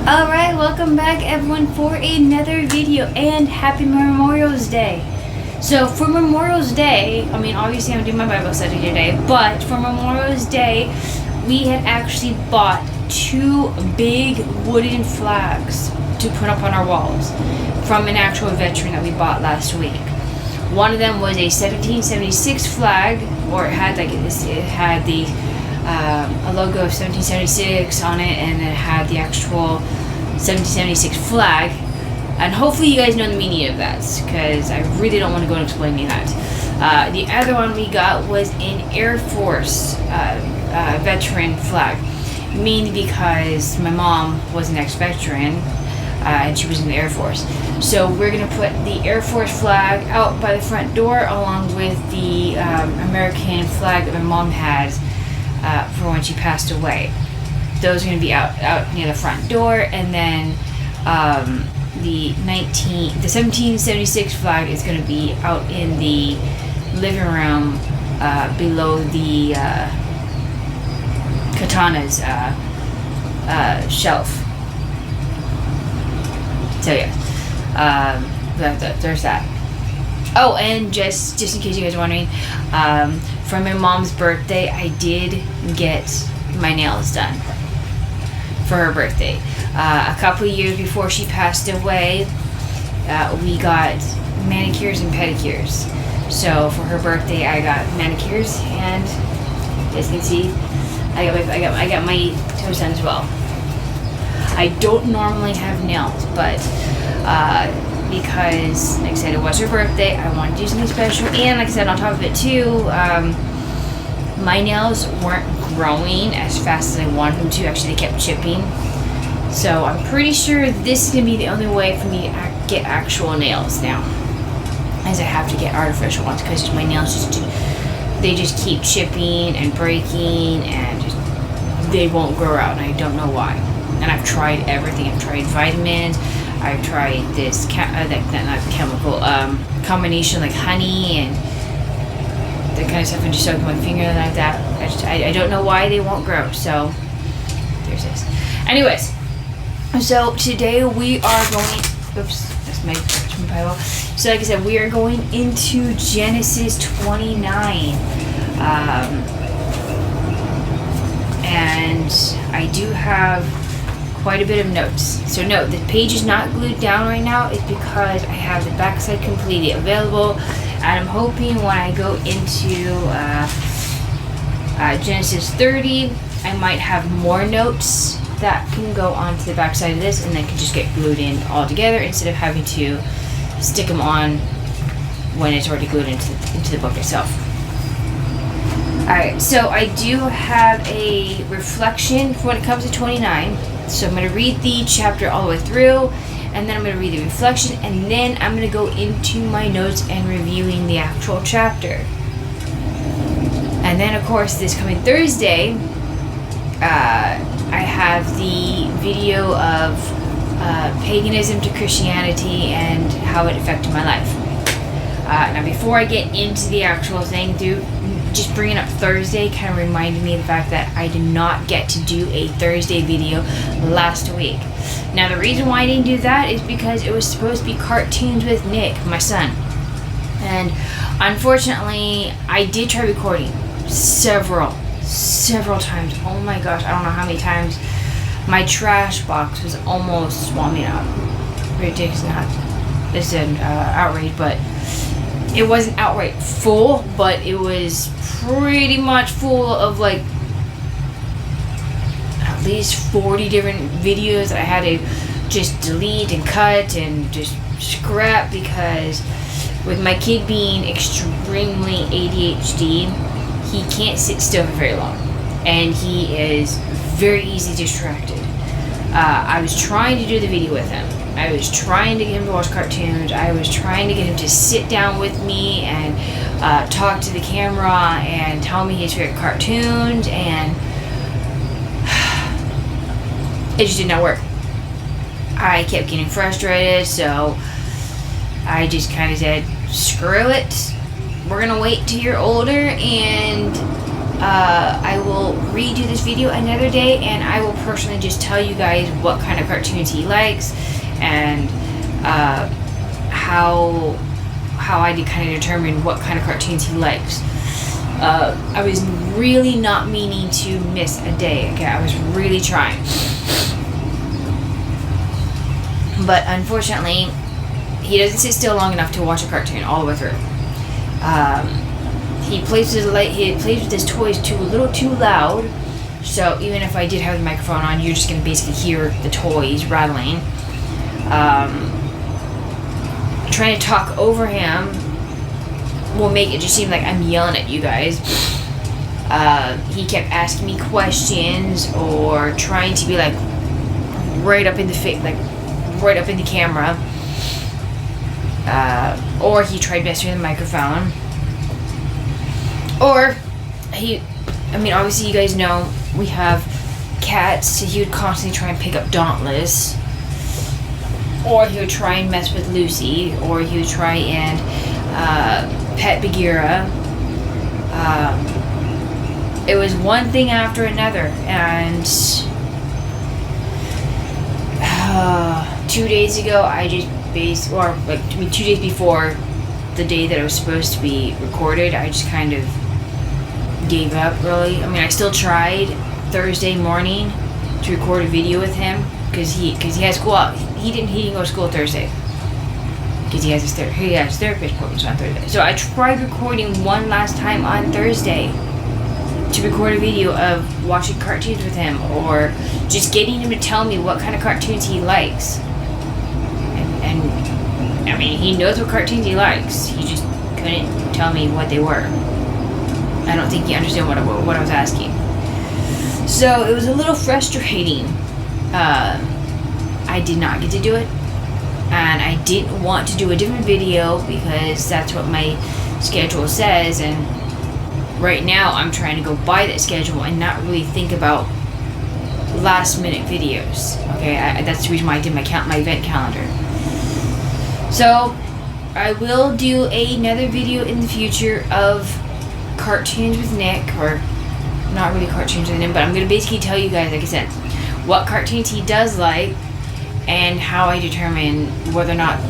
Alright, welcome back everyone for another video, and happy Memorial's Day. So for Memorial's Day, obviously I'm doing my Bible study today, but for Memorial's Day, we had actually bought two big wooden flags to put up on our walls from an actual veteran that we bought last week. One of them was a 1776 flag, or it had a logo of 1776 on it, and it had the actual 1776 flag. And hopefully you guys know the meaning of that, because I really don't want to go and explain that. The other one we got was an Air Force veteran flag, mainly because my mom was an ex-veteran and she was in the Air Force. So we're going to put the Air Force flag out by the front door along with the American flag that my mom has for when she passed away. Those are going to be out near the front door, and then the 1776 flag is going to be out in the living room below the Katana's shelf. So yeah, there's that. Oh, and just in case you guys are wondering, for my mom's birthday, I did get my nails done for her birthday. A couple of years before she passed away, we got manicures and pedicures. So for her birthday, I got manicures, and as you can see, I got my toes done as well. I don't normally have nails, but because, like I said, it was her birthday, I wanted to do something special, and like I said, on top of it too, my nails weren't growing as fast as I wanted them to. Actually, they kept chipping. So I'm pretty sure this is going to be the only way for me to get actual nails now, as I have to get artificial ones, because my nails just keep chipping and breaking, and they won't grow out, and I don't know why. And I've tried everything. I've tried vitamins. I've tried this chemical combination like honey and that kind of stuff, and just soak my finger like that. I don't know why they won't grow. So there's this. Anyways, so today we are going. Oops, that's my Bible. So like I said, we are going into Genesis 29. And I do have quite a bit of notes. So note, the page is not glued down right now. It's because I have the backside completely available, and I'm hoping when I go into Genesis 30, I might have more notes that can go onto the backside of this, and then can just get glued in all together instead of having to stick them on when it's already glued into the book itself. Alright, so I do have a reflection for when it comes to 29. So I'm going to read the chapter all the way through, and then I'm going to read the reflection, and then I'm going to go into my notes and reviewing the actual chapter. And then, of course, this coming Thursday, I have the video of paganism to Christianity and how it affected my life. Now, before I get into the actual thing, just bringing up Thursday kind of reminded me of the fact that I did not get to do a Thursday video last week. Now, the reason why I didn't do that is because it was supposed to be cartoons with Nick, my son. And unfortunately, I did try recording several times. Oh my gosh, I don't know how many times. My trash box was almost, ridiculous, it's an outrage, but it wasn't outright full, but it was pretty much full of like at least 40 different videos that I had to just delete and cut and just scrap, because with my kid being extremely ADHD, he can't sit still for very long, and he is very easily distracted. I was trying to do the video with him. I was trying to get him to watch cartoons. I was trying to get him to sit down with me and talk to the camera and tell me his favorite cartoons, and it just did not work. I kept getting frustrated, so I just kind of said, screw it. We're going to wait till you're older and I will redo this video another day, and I will personally just tell you guys what kind of cartoons he likes, and how I did kind of determine what kind of cartoons he likes. I was really not meaning to miss a day. Okay, I was really trying, but unfortunately, he doesn't sit still long enough to watch a cartoon all the way through. He plays with his toys a little too loud. So even if I did have the microphone on, you're just gonna basically hear the toys rattling. Trying to talk over him will make it just seem like I'm yelling at you guys. He kept asking me questions or trying to be like right up in the right up in the camera. Or he tried messing with the microphone. Or obviously you guys know we have cats, so he would constantly try and pick up Dauntless. Or he would try and mess with Lucy, or he would try and pet Bagheera. It was one thing after another, and 2 days ago, 2 days before the day that it was supposed to be recorded, I just kind of gave up, really. I still tried Thursday morning to record a video with him, because he has school. He didn't go to school Thursday because he has his therapist appointments on Thursday. So I tried recording one last time on Thursday to record a video of watching cartoons with him, or just getting him to tell me what kind of cartoons he likes. And he knows what cartoons he likes. He just couldn't tell me what they were. I don't think he understood what I was asking. So it was a little frustrating. I did not get to do it, and I didn't want to do a different video because that's what my schedule says, and right now I'm trying to go by that schedule and not really think about last minute videos. Okay, that's the reason why I did my event calendar. So I will do another video in the future of cartoons with Nick, or not really cartoons with him, but I'm going to basically tell you guys, like I said, what cartoons he does like, and how I determine whether or not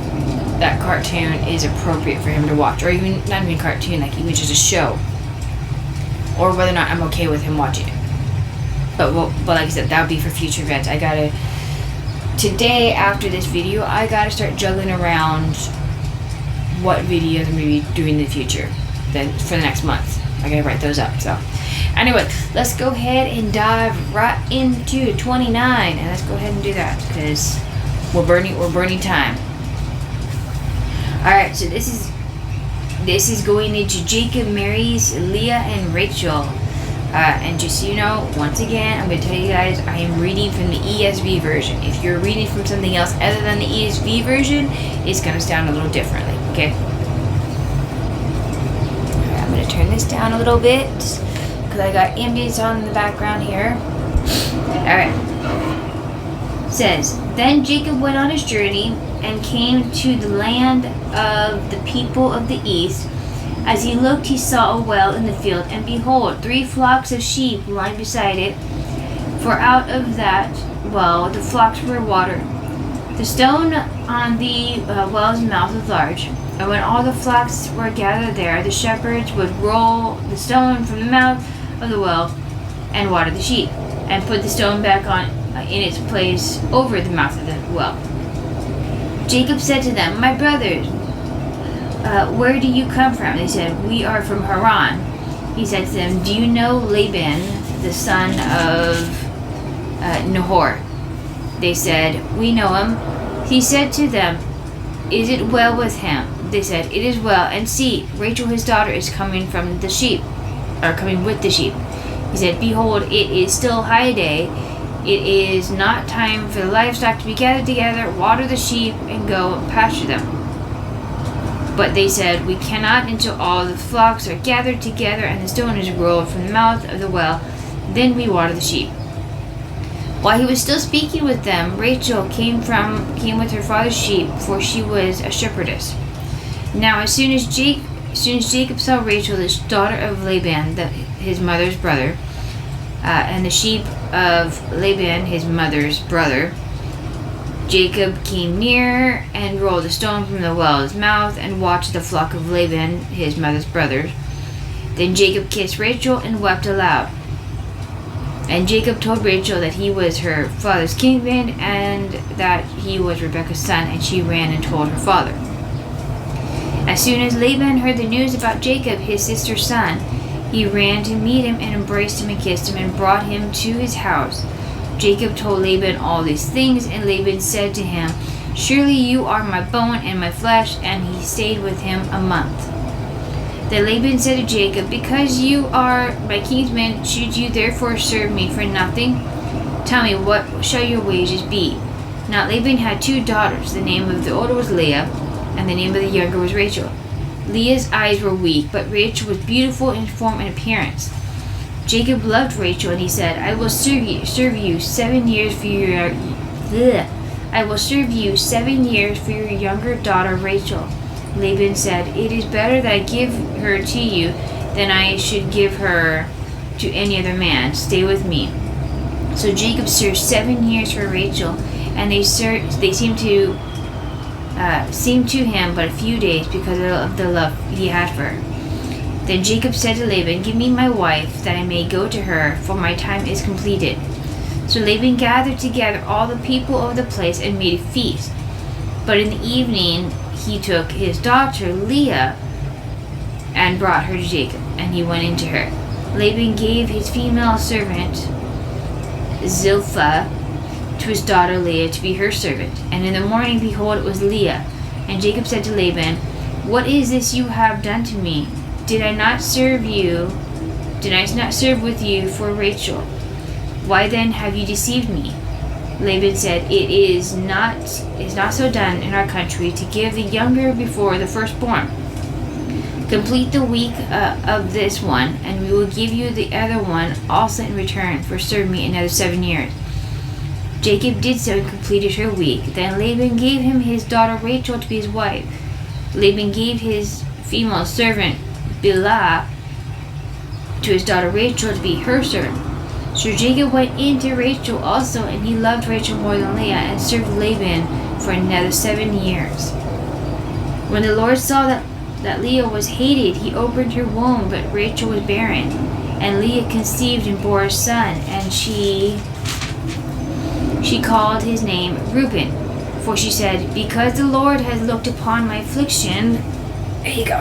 that cartoon is appropriate for him to watch, or even not even a cartoon, like even just a show, or whether or not I'm okay with him watching it. But like I said, that would be for future events. Today after this video, I gotta start juggling around what videos I'm gonna be doing in the future, then for the next month. I gotta write those up. So anyway, let's go ahead and dive right into 29, and let's go ahead and do that because we're burning time. All right, so this is going into Jacob marries Leah and Rachel, and just so you know, once again, I'm going to tell you guys I am reading from the ESV version. If you're reading from something else other than the ESV version, it's going to sound a little differently. Okay. All right, I'm going to turn this down a little bit because I got ambience on in the background here. Alright. It says, then Jacob went on his journey and came to the land of the people of the east. As he looked, he saw a well in the field, and behold, 3 flocks of sheep lying beside it. For out of that well the flocks were watered. The stone on the well's mouth was large, and when all the flocks were gathered there, the shepherds would roll the stone from the mouth of the well and water the sheep, and put the stone back on in its place over the mouth of the well. Jacob said to them, my brothers, where do you come from? They said, we are from Haran. He said to them, do you know Laban, the son of Nahor? They said, we know him. He said to them, is it well with him? They said, it is well. And see, Rachel his daughter is coming from the sheep, or coming with the sheep. He said, behold, it is still high day. It is not time for the livestock to be gathered together. Water the sheep and go and pasture them. But they said, we cannot until all the flocks are gathered together and the stone is rolled from the mouth of the well. Then we water the sheep. While he was still speaking with them, Rachel came with her father's sheep, for she was a shepherdess. Now as soon as soon as Jacob saw Rachel, the daughter of Laban, his mother's brother, and the sheep of Laban, his mother's brother, Jacob came near and rolled a stone from the well's mouth and watched the flock of Laban, his mother's brother. Then Jacob kissed Rachel and wept aloud. And Jacob told Rachel that he was her father's kinsman and that he was Rebekah's son, and she ran and told her father. As soon as Laban heard the news about Jacob, his sister's son, he ran to meet him and embraced him and kissed him and brought him to his house. Jacob told Laban all these things, and Laban said to him, "Surely you are my bone and my flesh," and he stayed with him a month. Then Laban said to Jacob, "Because you are my kinsman, should you therefore serve me for nothing? Tell me, what shall your wages be?" Now Laban had 2 daughters. The name of the older was Leah, and the name of the younger was Rachel. Leah's eyes were weak, but Rachel was beautiful in form and appearance. Jacob loved Rachel, and he said, "I will serve you 7 years for your younger daughter Rachel." Laban said, "It is better that I give her to you than I should give her to any other man. Stay with me." So Jacob served 7 years for Rachel, and they seemed to him but a few days because of the love he had for her. Then Jacob said to Laban, "Give me my wife, that I may go to her, for my time is completed." So Laban gathered together all the people of the place and made a feast. But in the evening he took his daughter Leah and brought her to Jacob, and he went into her. Laban gave his female servant Zilpah to his daughter Leah to be her servant. And in the morning, behold, it was Leah. And Jacob said to Laban, "What is this you have done to me? Did I not serve with you for Rachel? Why then have you deceived me?" Laban said, "It is not so done in our country to give the younger before the firstborn. Complete the week of this one, and we will give you the other one also in return for serving me another 7 years." Jacob did so and completed her week. Then Laban gave him his daughter Rachel to be his wife. Laban gave his female servant Bilhah to his daughter Rachel to be her servant. So Jacob went in to Rachel also, and he loved Rachel more than Leah, and served Laban for another 7 years. When the Lord saw that Leah was hated, he opened her womb, but Rachel was barren. And Leah conceived and bore a son, and she called his name Reuben, for she said, "Because the Lord has looked upon my affliction," there you go,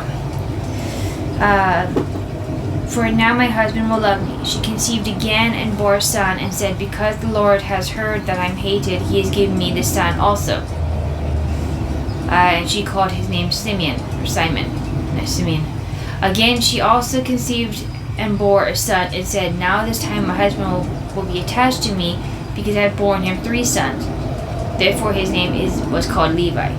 "for now my husband will love me." She conceived again and bore a son, and said, "Because the Lord has heard that I am hated, he has given me this son also." And she called his name Simeon. Again she also conceived and bore a son, and said, "Now this time my husband will be attached to me, because I have borne him 3 sons." Therefore his name was called Levi.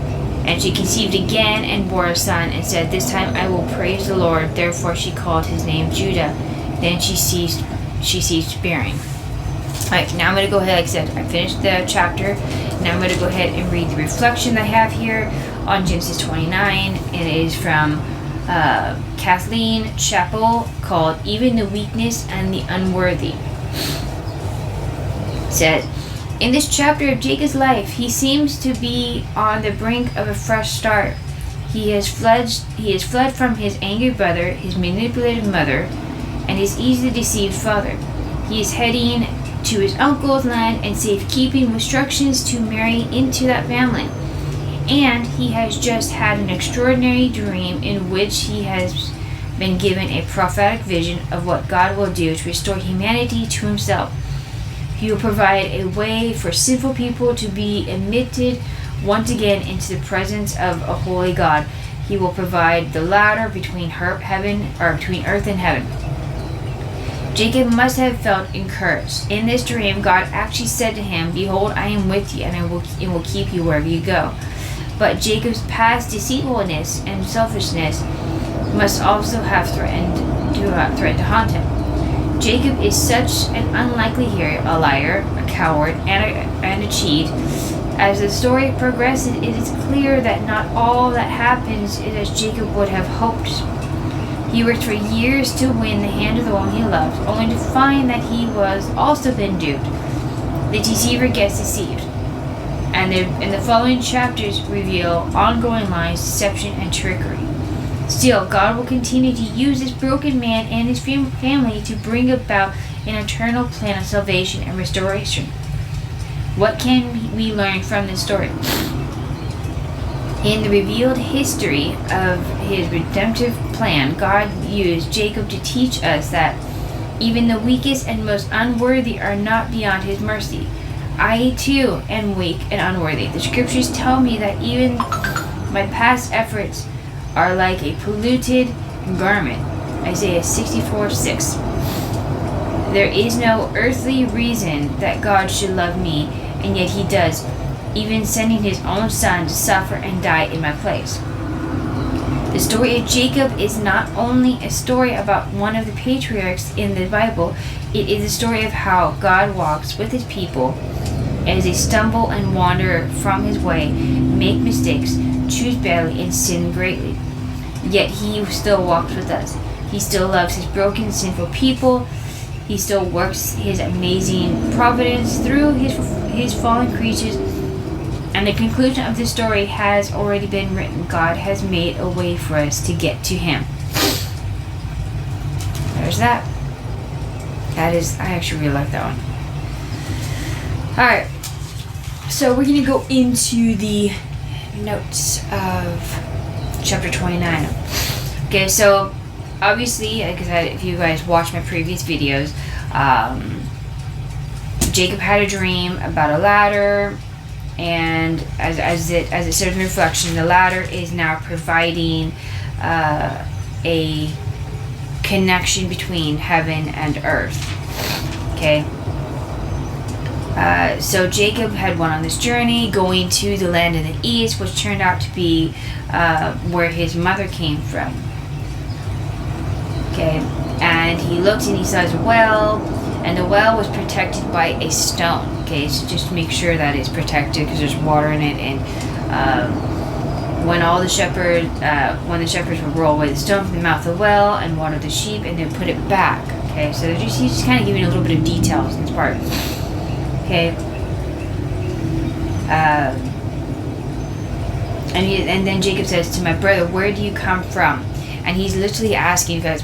And she conceived again and bore a son, and said, "This time I will praise the Lord." Therefore she called his name Judah. Then she ceased bearing. Alright, now I'm going to go ahead, like I said, I finished the chapter. Now I'm going to go ahead and read the reflection I have here on Genesis 29. It is from Kathleen Chappell, called "Even the Weakness and the Unworthy." It says, in this chapter of Jacob's life, he seems to be on the brink of a fresh start. He has fled from his angry brother, his manipulative mother, and his easily deceived father. He is heading to his uncle's land and safekeeping instructions to marry into that family. And he has just had an extraordinary dream in which he has been given a prophetic vision of what God will do to restore humanity to himself. He will provide a way for sinful people to be admitted once again into the presence of a holy God. He will provide the ladder between earth and heaven. Jacob must have felt encouraged. In this dream, God actually said to him, "Behold, I am with you, and I will keep you wherever you go." But Jacob's past deceitfulness and selfishness must also have threatened to haunt him. Jacob is such an unlikely hero, a liar, a coward, and a cheat. As the story progresses, it is clear that not all that happens is as Jacob would have hoped He worked for years to win the hand of the woman he loved, only to find that he was also been duped. The deceiver gets deceived. And the following chapters reveal ongoing lies, deception, and trickery. Still, God will continue to use this broken man and his family to bring about an eternal plan of salvation and restoration. What can we learn from this story? In the revealed history of his redemptive plan, God used Jacob to teach us that even the weakest and most unworthy are not beyond his mercy. I too am weak and unworthy. The scriptures tell me that even my past efforts are like a polluted garment. Isaiah 64:6. There is no earthly reason that God should love me, and yet he does, even sending his own son to suffer and die in my place. The story of Jacob is not only a story about one of the patriarchs in the Bible, it is a story of how God walks with his people as they stumble and wander from his way, make mistakes, choose badly, and sin greatly. Yet he still walks with us. He still loves his broken, sinful people. He still works his amazing providence through his fallen creatures. And the conclusion of this story has already been written. God has made a way for us to get to him. There's that. I actually really like that one. Alright. So we're going to go into the notes of chapter 29. Okay, so obviously, like I said, if you guys watch my previous videos, Jacob had a dream about a ladder, and as it says in reflection, the ladder is now providing a connection between heaven and earth. Okay. So Jacob had went on this journey going to the land in the east, which turned out to be where his mother came from. Okay, and he looked and he saw a well, and the well was protected by a stone. Okay, so just make sure that it's protected because there's water in it. And when the shepherds would roll away the stone from the mouth of the well and water the sheep, and then put it back. Okay, so he's just kind of giving a little bit of details in this part. Okay. And then Jacob says to my brother, "Where do you come from?" And he's literally asking, because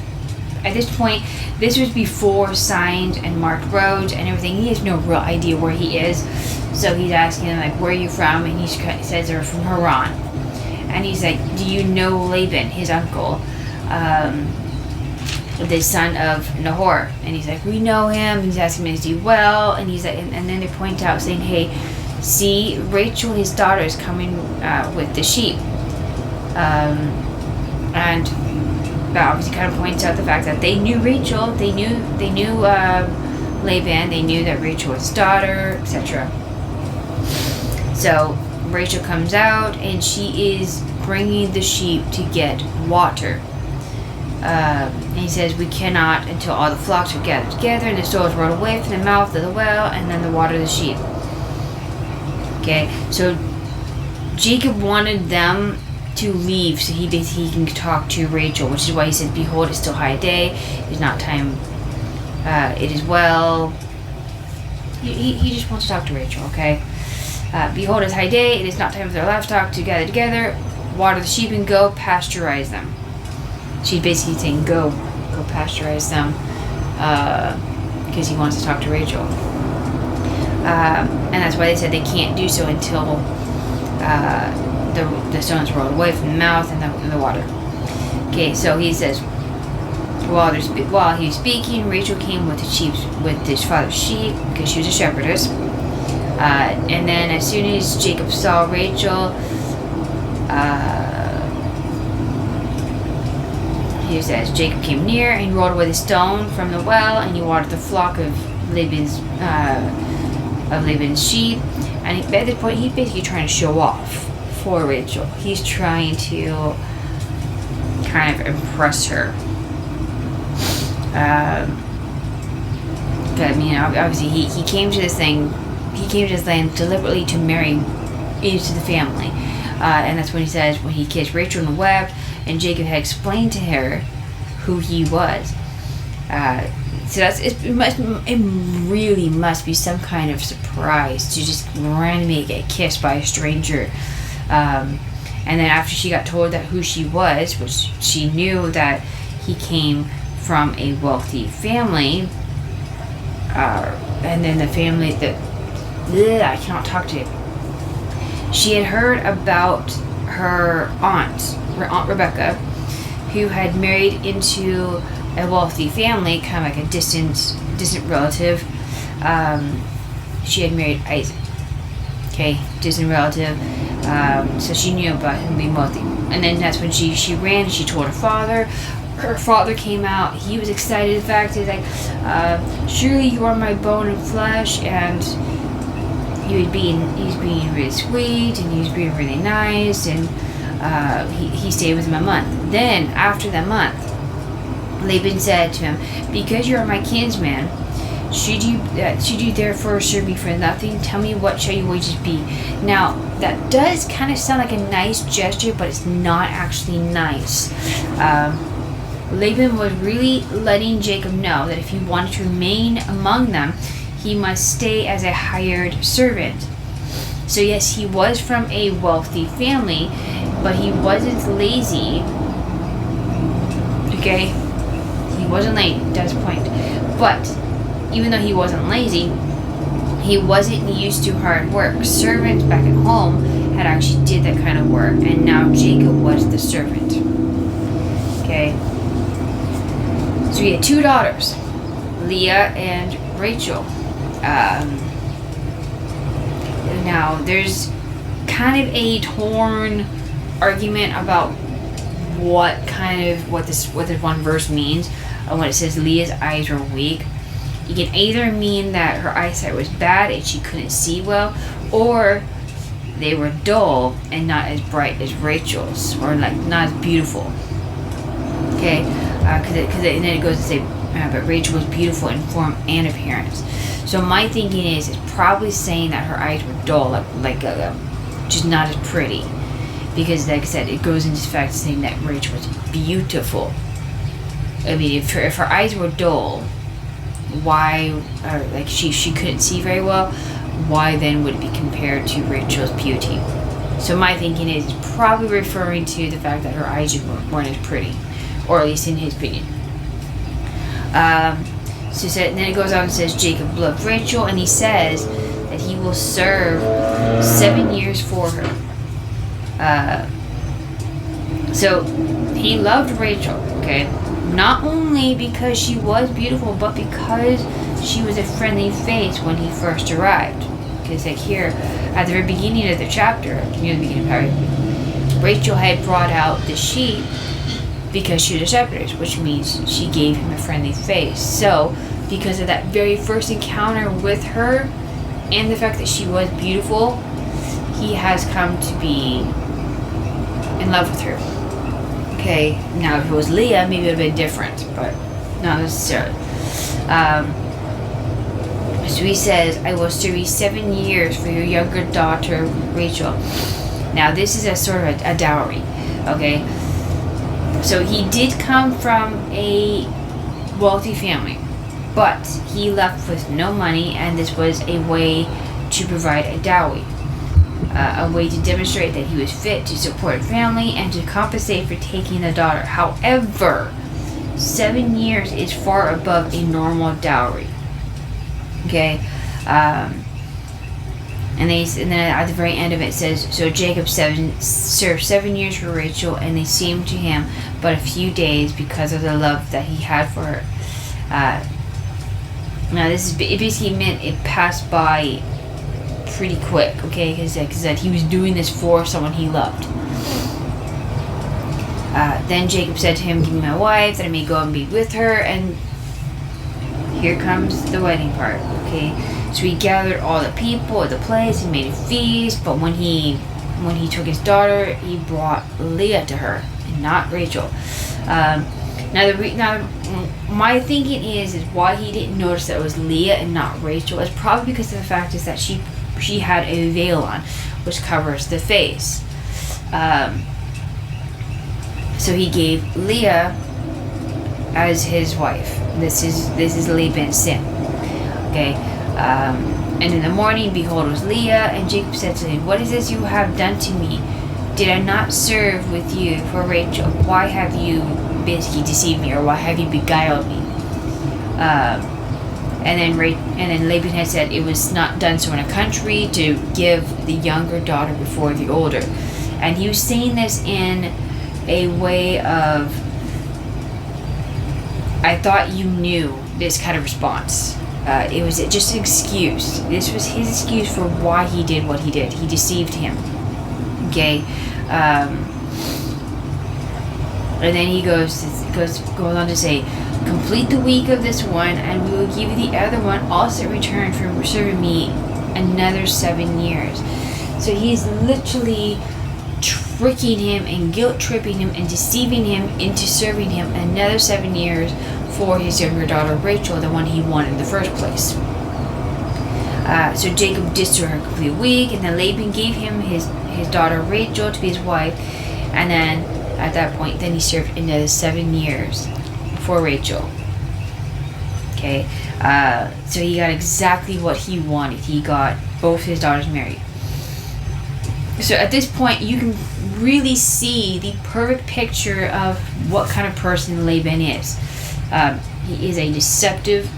at this point, this was before signed and marked roads and everything. He has no real idea where he is. So he's asking him, like, "Where are you from?" And he says they're from Haran. And he's like, "Do you know Laban, his uncle, the son of Nahor?" And he's like, "We know him." He's asking him, "Is he well?" And he's like, and then they point out saying, "Hey, see, Rachel, his daughter, is coming with the sheep." And that obviously kind of points out the fact that they knew Rachel, they knew Laban, they knew that Rachel was his daughter, etc. So Rachel comes out and she is bringing the sheep to get water. And he says, "We cannot until all the flocks are gathered together and the stones rolled away from the mouth of the well, and then the water the sheep." Okay, so Jacob wanted them to leave so he can talk to Rachel, which is why he says, "Behold, it's still high day. It is not time. It is well." He just wants to talk to Rachel. Okay. "Behold, it's high day. It is not time for their livestock to gather together. Water the sheep and go pasteurize them." She's basically saying, go pasteurize them, because he wants to talk to Rachel. And that's why they said they can't do so until the stones rolled away from the mouth and the water. Okay, so he says, while he was speaking, Rachel came with his father's sheep, because she was a shepherdess. And then as soon as Jacob saw Rachel, he says, Jacob came near and rolled away the stone from the well, and he watered the flock of Laban's sheep. And at this point, he's basically trying to show off for Rachel. He's trying to kind of impress her. But, obviously, he came to this thing. He came to this land deliberately to marry into the family. And that's when he says, when he kissed Rachel and wept, and Jacob had explained to her who he was. So it really must be some kind of surprise to just randomly get kissed by a stranger. And then after she got told that who she was, which she knew that he came from a wealthy family, and then the family that I cannot talk to. She had heard about her aunt Rebecca, who had married into a wealthy family, kind of like a distant relative. She had married Isaac. Okay, distant relative. So she knew about him being wealthy. And then that's when she ran and she told her father. Her father came out. He was excited. In fact, he's like, surely you are my bone and flesh. And he's being really sweet, and he was being really nice, and he stayed with him a month. Then, after that month, Laban said to him, because you are my kinsman, should you therefore serve me for nothing? Tell me, what shall your wages be? Now, that does kind of sound like a nice gesture, but it's not actually nice. Laban was really letting Jacob know that if he wanted to remain among them, he must stay as a hired servant. So yes, he was from a wealthy family, but he wasn't lazy. Okay? He wasn't lazy, that's the point. But even though he wasn't lazy, he wasn't used to hard work. Servants back at home had actually did that kind of work, and now Jacob was the servant. Okay? So he had two daughters, Leah and Rachel. Now there's kind of a torn argument about what this one verse means. When it says Leah's eyes were weak, it can either mean that her eyesight was bad and she couldn't see well, or they were dull and not as bright as Rachel's, or like not as beautiful. Okay, because then it goes to say, but Rachel was beautiful in form and appearance. So my thinking is, it's probably saying that her eyes were dull, just not as pretty. Because, like I said, it goes into the fact saying that Rachel was beautiful. I mean, if her eyes were dull, why, she couldn't see very well, why then would it be compared to Rachel's beauty? So my thinking is, it's probably referring to the fact that her eyes weren't as pretty, or at least in his opinion. And then it goes on and says Jacob loved Rachel, and he says that he will serve 7 years for her. So he loved Rachel, okay? Not only because she was beautiful, but because she was a friendly face when he first arrived. Because like here, at the very beginning of the chapter, near the beginning part, Rachel had brought out the sheep because she was a shepherdess, which means she gave him a friendly face. So, because of that very first encounter with her, and the fact that she was beautiful, he has come to be in love with her. Okay, now if it was Leah, maybe it would have been different, but not necessarily. So he says, I will serve you 7 years for your younger daughter, Rachel. Now this is a sort of a dowry, okay? So he did come from a wealthy family, but he left with no money, and this was a way to provide a dowry. A way to demonstrate that he was fit to support a family and to compensate for taking the daughter. However, 7 years is far above a normal dowry. Okay? And then at the very end of it says, so Jacob served 7 years for Rachel, and they seemed to him but a few days because of the love that he had for her. Now it basically meant it passed by pretty quick, okay? Because that he was doing this for someone he loved. Then Jacob said to him, give me my wife, that I may go and be with her. And here comes the wedding part, okay? So he gathered all the people at the place, he made a feast, but when he took his daughter, he brought Leah to her, and not Rachel. Now my thinking is why he didn't notice that it was Leah and not Rachel is probably because of the fact is that she had a veil on, which covers the face. So he gave Leah as his wife. This is Laban's sin. Okay. And in the morning, behold, it was Leah, and Jacob said to him, "What is this you have done to me? Did I not serve with you for Rachel? Why have you basically deceived me, or why have you beguiled me?" And then Laban had said it was not done so in a country to give the younger daughter before the older. And he was saying this in a way of, I thought you knew, this kind of response. It was just an excuse. This was his excuse for why he did what he did. He deceived him. Okay? And then he goes on to say, "Complete the week of this one, and we will give you the other one also in return for serving me another 7 years." So he's literally tricking him and guilt-tripping him and deceiving him into serving him another 7 years for his younger daughter Rachel, the one he wanted in the first place. So Jacob did to her a complete week, and then Laban gave him his daughter Rachel to be his wife, and then at that point, then he served another 7 years for Rachel. Okay, so he got exactly what he wanted. He got both his daughters married. So at this point, you can really see the perfect picture of what kind of person Laban is. He is a deceptive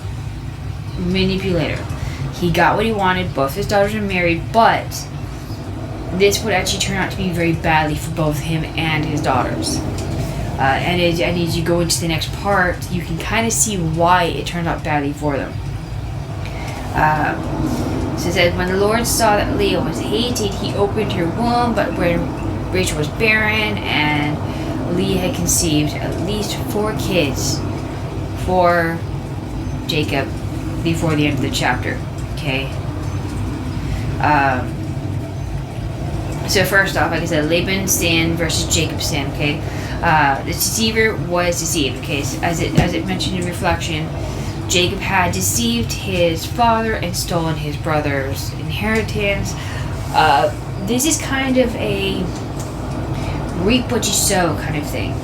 manipulator. He got what he wanted. Both his daughters are married, but this would actually turn out to be very badly for both him and his daughters. And as you go into the next part, you can kind of see why it turned out badly for them. So it says, "When the Lord saw that Leah was hated, he opened her womb, but when Rachel was barren, and Leah had conceived at least 4 kids for Jacob before the end of the chapter." Okay. So first off, like I said, Laban's sin versus Jacob's sin. Okay. The deceiver was deceived. Okay. So as it mentioned in reflection, Jacob had deceived his father and stolen his brother's inheritance. This is kind of a reap what you sow kind of thing.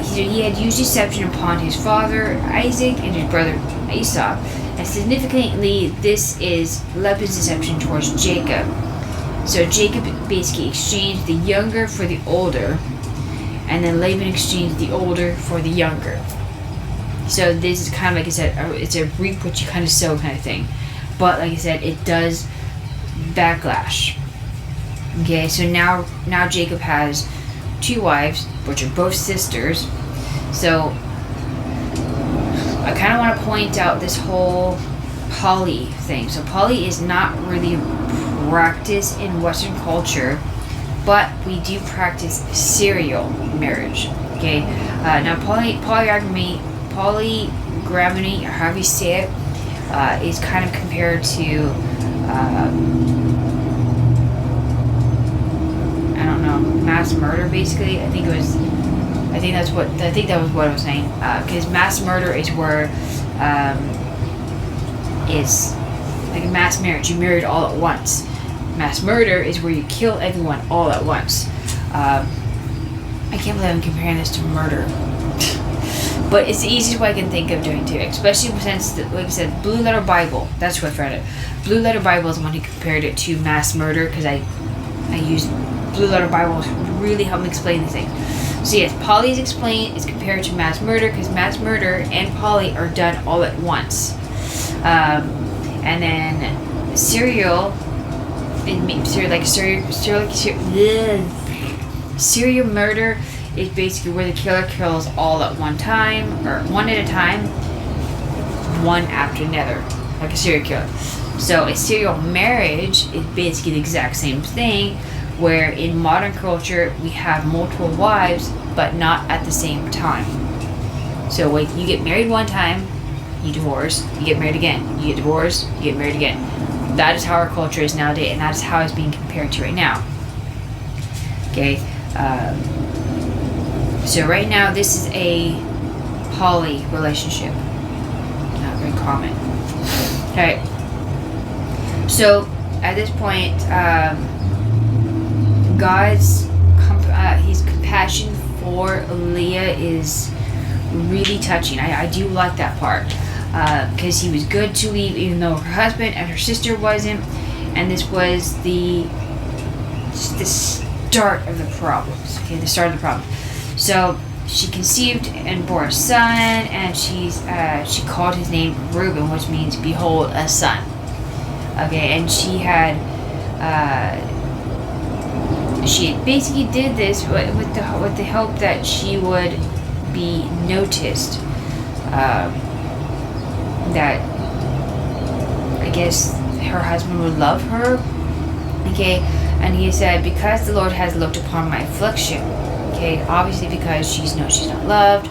He had used deception upon his father Isaac and his brother Esau. And significantly, this is Laban's deception towards Jacob. So Jacob basically exchanged the younger for the older, and then Laban exchanged the older for the younger. So this is kind of, like I said, it's a reap what you kind of sow kind of thing. But like I said, it does backlash. Okay, so now Jacob has 2 wives, which are both sisters. So I kind of want to point out this whole poly thing. So poly is not really practiced in Western culture, but we do practice serial marriage. Okay, now polygamy, or however you say it, is kind of compared to I don't know, mass murder. Basically, I think that was what I was saying. Because mass murder is where it's like a mass marriage. You married all at once. Mass murder is where you kill everyone all at once. I can't believe I'm comparing this to murder. But it's the easiest way I can think of doing too, especially since, like I said, Blue Letter Bible, that's who I found it. Blue Letter Bible is the one who compared it to mass murder, because I use Blue Letter Bible to really help me explain these things. So yes, poly is compared to mass murder, because mass murder and poly are done all at once. And then serial murder is basically where the killer kills all at one time, or one at a time, one after another, like a serial killer. So a serial marriage is basically the exact same thing, where in modern culture we have multiple wives, but not at the same time. So like, you get married one time, you divorce, you get married again, you get divorced, you get married again. That is how our culture is nowadays, and that is how it's being compared to right now. Okay. So right now, this is a poly relationship. Not very common. Alright. So, at this point, God's his compassion for Leah is really touching. I do like that part, because he was good to leave even though her husband and her sister wasn't, and this was the start of the problems. Okay, the start of the problem. So she conceived and bore a son, and she called his name Reuben, which means behold a son. Okay, and she basically did this with the hope that she would be noticed. That I guess her husband would love her. Okay, and he said, because the Lord has looked upon my affliction. Okay, obviously because she's not loved,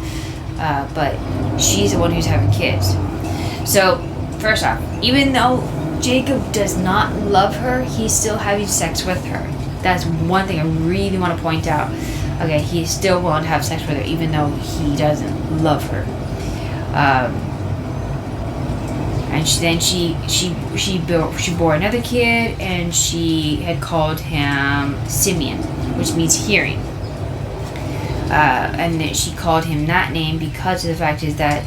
but she's the one who's having kids. So first off, even though Jacob does not love her, he's still having sex with her. That's one thing I really want to point out. Okay, he's still willing to have sex with her even though he doesn't love her. And she bore another kid, and she had called him Simeon, which means hearing. And that she called him that name because of the fact is that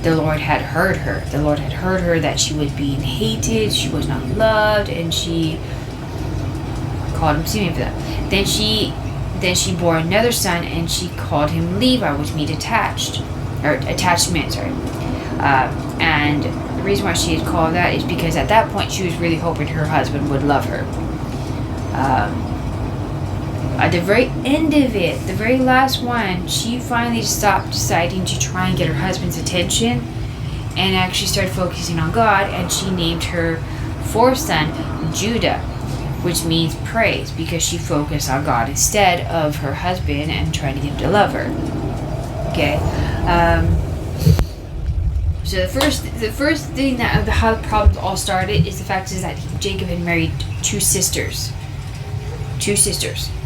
the Lord had heard her. The Lord had heard her that she was being hated, she was not loved, and she called him Simeon for that. Then she bore another son, and she called him Levi, which means attachment. Sorry. And the reason why she had called that is because at that point she was really hoping her husband would love her. At the very end of it, the very last one, she finally stopped deciding to try and get her husband's attention and actually started focusing on God, and she named her fourth son Judah, which means praise, because she focused on God instead of her husband and trying to get him to love her. Okay. So the first thing that how the problems all started is the fact is that Jacob had married two sisters.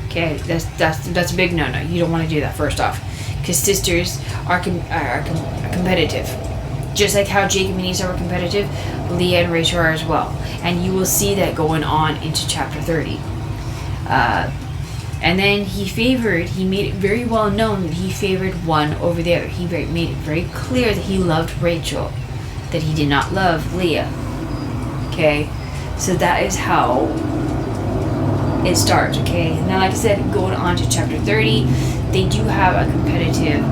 Okay, that's a big no-no. You don't want to do that first off, because sisters are competitive. Just like how Jacob and Esau were competitive, Leah and Rachel are as well. And you will see that going on into chapter 30. And then he made it very well known that he favored one over the other. He made it very clear that he loved Rachel, that he did not love Leah. Okay, so that is how it starts. Okay, now like I said, going on to chapter 30, they do have a competitive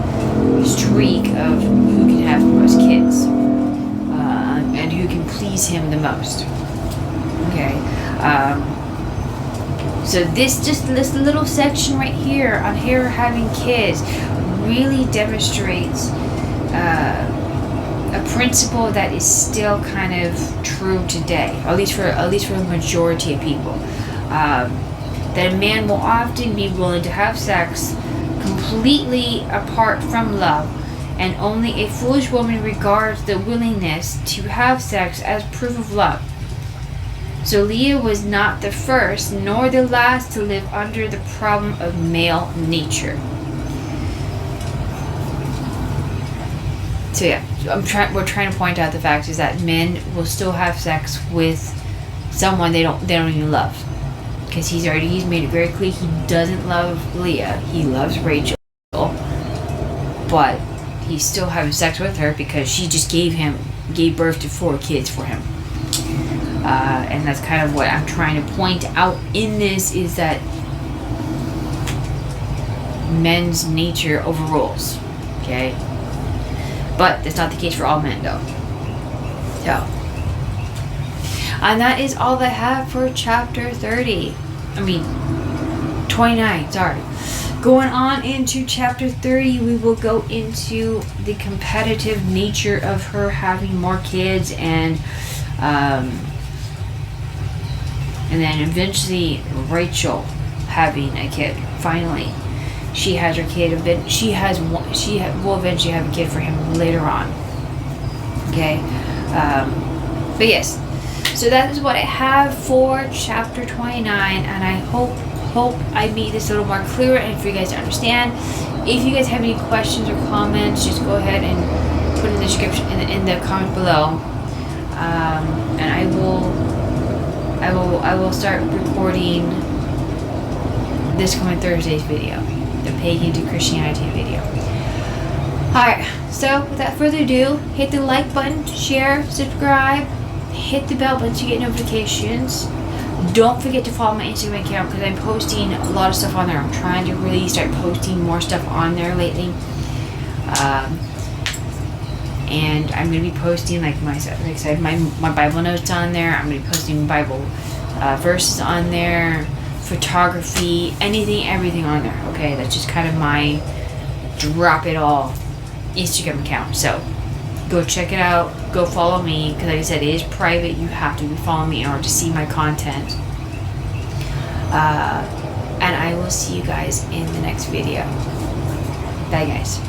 streak of who can have the most kids, and who can please him the most. Okay, so this little section right here on her having kids really demonstrates a principle that is still kind of true today, at least for a majority of people. That a man will often be willing to have sex completely apart from love, and only a foolish woman regards the willingness to have sex as proof of love. So Leah was not the first nor the last to live under the problem of male nature. So yeah, we're trying to point out the fact is that men will still have sex with someone they don't even love. Because he's made it very clear he doesn't love Leah, he loves Rachel, but he's still having sex with her because she just gave birth to 4 kids for him. And that's kind of what I'm trying to point out in this, is that men's nature overrules. Okay? But that's not the case for all men, though. So. And that is all I have for chapter 29, sorry. Going on into chapter 30, we will go into the competitive nature of her having more kids, and then eventually Rachel having a kid. Finally, she has her kid. Will eventually have a kid for him later on. Okay, but yes. So that is what I have for chapter 29, and I hope I made this a little more clear and for you guys to understand. If you guys have any questions or comments, just go ahead and put in the description in the comment below, and I will start recording this coming Thursday's video, the Pagan to Christianity video. Alright, so without further ado, hit the like button, share, subscribe, hit the bell button to get notifications. Don't forget to follow my Instagram account because I'm posting a lot of stuff on there. I'm trying to really start posting more stuff on there lately. And I'm going to be posting, like I said, my Bible notes on there. I'm going to be posting Bible verses on there, photography, anything, everything on there. Okay, that's just kind of my drop it all Instagram account. So go check it out. Go follow me because, like I said, it is private. You have to be following me in order to see my content. And I will see you guys in the next video. Bye, guys.